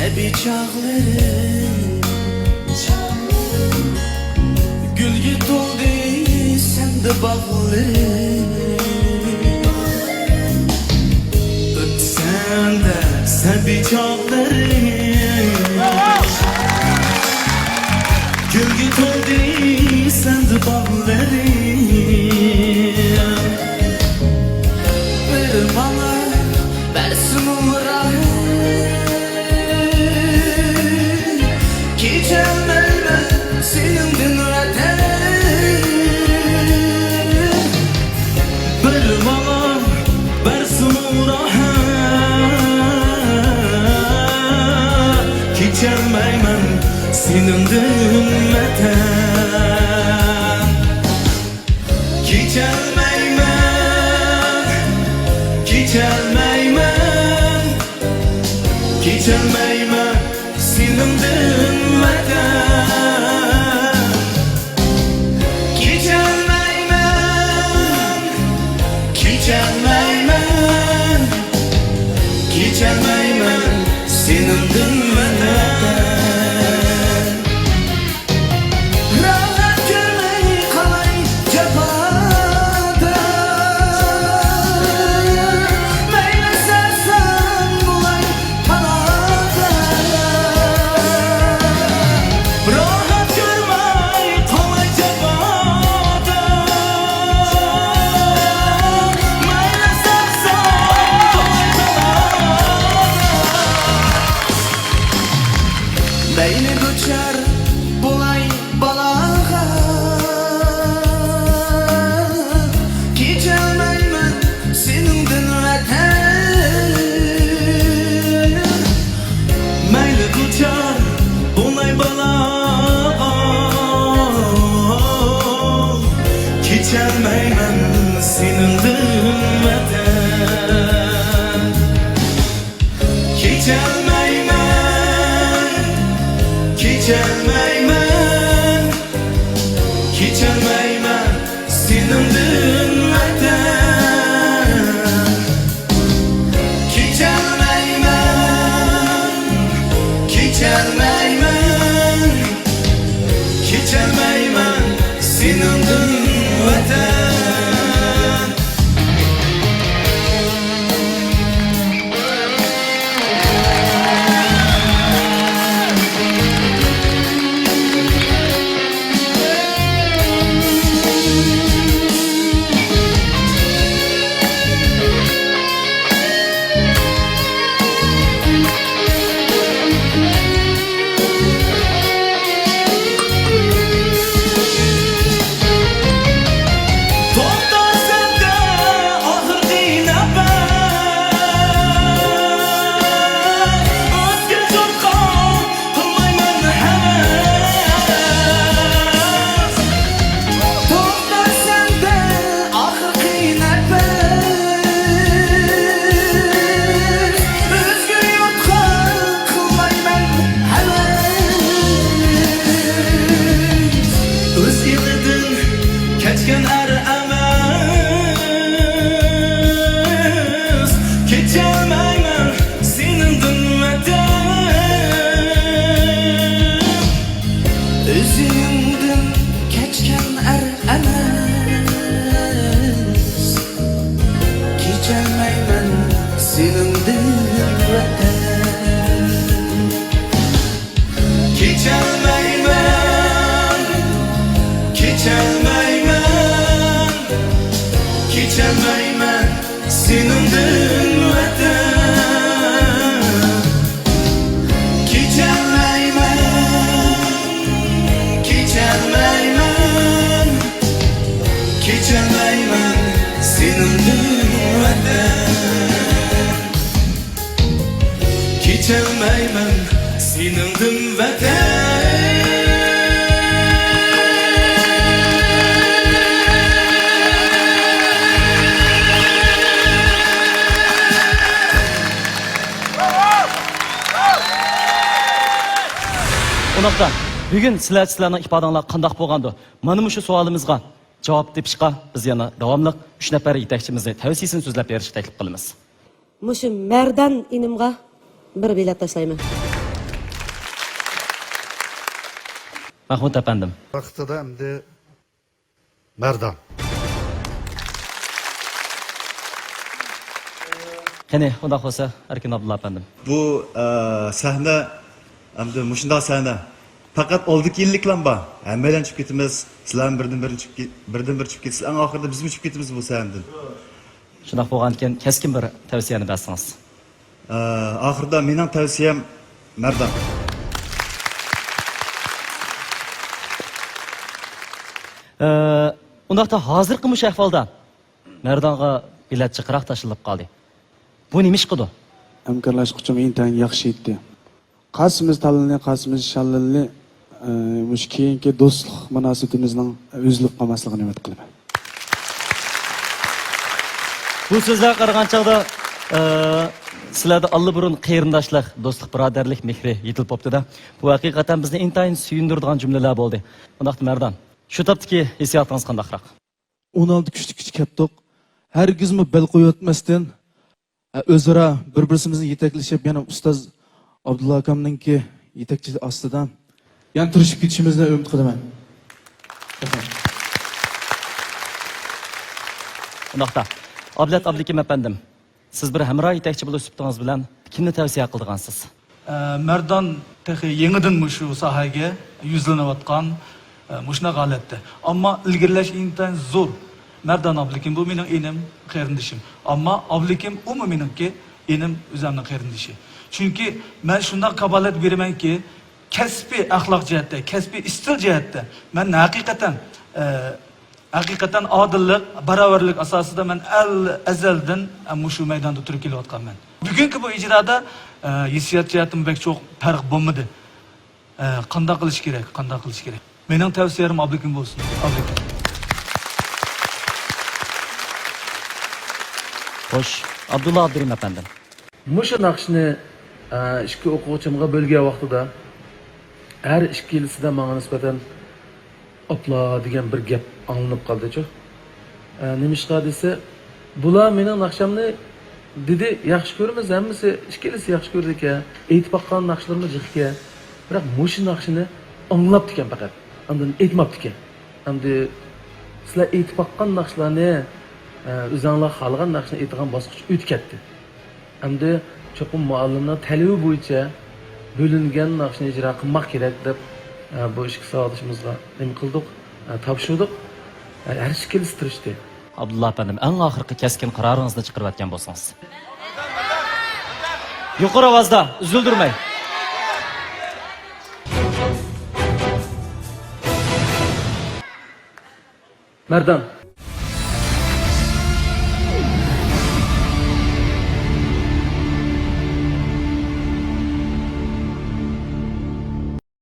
Sebi çağlarım Gülge doldu sende bağlarım Ötsen de sebi çağlarım Gülge doldu sende bağlarım Bir bana versin umrahı Senin dinleten Bir bana versin uğraha Geçermeymen senin dinleten Geçermeymen Geçermeymen Geçermeymen senin dinleten Geçemeymen senin dinmeden Rahat görmeyi kalay cefada Meylesersen bulay palada Rahat görmeyi kalay cefada Beyni göçer bulay balağa Geçemeymen senin dinleten Meyli göçer bulay balağa Geçemeymen senin dinleten Geçemeymen Geçemeymen senin dinmeden Geçemeymen Geçemeymen Geçemeymen senin dinmeden Keçken er emez Geçemeymen senin dinmeden Özünden keçken er emez Geçemeymen senin dinmeden Geçemeymen Geçemeymen Geçemeymen senin dinmeden Geçemeymen Geçemeymen Geçemeymen senin dinmeden Geçemeymen senin dinmeden Onaqda, bugün sizlarning ifodanglar qanday bo'lgandi? Mana shu savolimizga javob topishga biz yana davomli 3 nafar yetakchimizni tavsiyasini so'zlab berishni taklif qilamiz. Mushu Mardan inimga bir bilet tashlayman. Mahmud efendim. Vaqtida endi Merdan. Qani, unda bo'lsa, Erkin Abdullah efendim. Bu sahne endi mushunda sahne. Fakat olduk yillik lamba. Hammadan chiqib ketimiz. Sizlar birdan bir chiqib ketsiz. Eng oxirida biz chiqib ketimiz bu sahnedan. Shunday bo'lgan ekan, keskin bir tavsiyani bersangiz. Oxirida mening tavsiyam Merdan. Undaqda hozirgi mush ahvolda Mardonga bilet chiqroq tashilib qoldi. Bu nima ish qildi? Hamkorlashuvchim intayin yaxshi etdi. Qaysimiz talini, qaysimiz shallilni mush keyingi do'stlik munosabatimizning uzilib qolmasligini umid qilaman. Bu so'zlarga qaragan chog'da sizlarda allaburun qarindoshlik, do'stlik, birodarlik mehri yetilib qopti-da. Bu haqiqatan bizni intayin suyundiradigan jumlalar bo'ldi. Undaqda Mardon, shu topdagi hissiyotingiz qandaqroq? 16 kuchli ketdik. Hergizmi bel qo'yotmasdan o'zaro bir-birimizni yetaklashib, yana ustoz Abdulla akamninki yetakchisi ostidan yana turishib ketishimizni umid qilaman. Undaqda Ablat Abdikim efendim, siz bir hamroh yetakchi bo'lib o'sibdingiz bilan kimni tavsiya qilgansiz? Mardon texi yangidan mushu sohaga yuzlanayotgan mushuna holatda. Ammo ilgirlash intayin zo'r. Mardon Abdikim bu mening enim, qarindishim. Ammo Abdikim u meningki enim o'zimning qarindishi. Chunki men shunday kabolat beramanki, kasbiy axloq jihatda, kasbiy istil jihatda men haqiqatan odillik, barobarlik asosida men azaldan mushu maydonda turib kelayotganman. Bugungi bu ijroda hissiyot jihatim bek çok farq bo'lmadi. Qanday qilish kerak, qanday qilish kerak. Mening tavsiyalarim Abdikim bo'lsin. Abdikim. Xo'sh, Abdullah Abdurim efendim. Mushu naqshni ikki o'quvchimga bo'lgan vaqtida har ikkilisida menga nisbatan opla degan bir gap anlanib qoldi-ku. Nimishqa desa, bular mening naqshamni dedi yaxshi ko'ramiz, hammasi ikkilisi yaxshi ko'rdi ekan. Aytib baqqan naqshlarimiz jiqga. Biroq mushu naqshni anglab ekan faqat. Undan aytmabdi ekan. Endi sizlar aytib baqqan naqshlarni o'zinglar xohlagan naqshni aytgan bosqich o'tib ketdi. Endi cho'qim muallimlar talabi bo'yicha bo'lingan naqshni ijro qilmoq kerak deb bu ishga sodiqimizga nima qildik, topshirdik. Har ikkilisi tirishdi. Abdullah efendim, eng oxirgi keskin qaroringizni chiqarib o'tgan bo'lsangiz. Yuqori ovozda, uzildirmay. Mardon,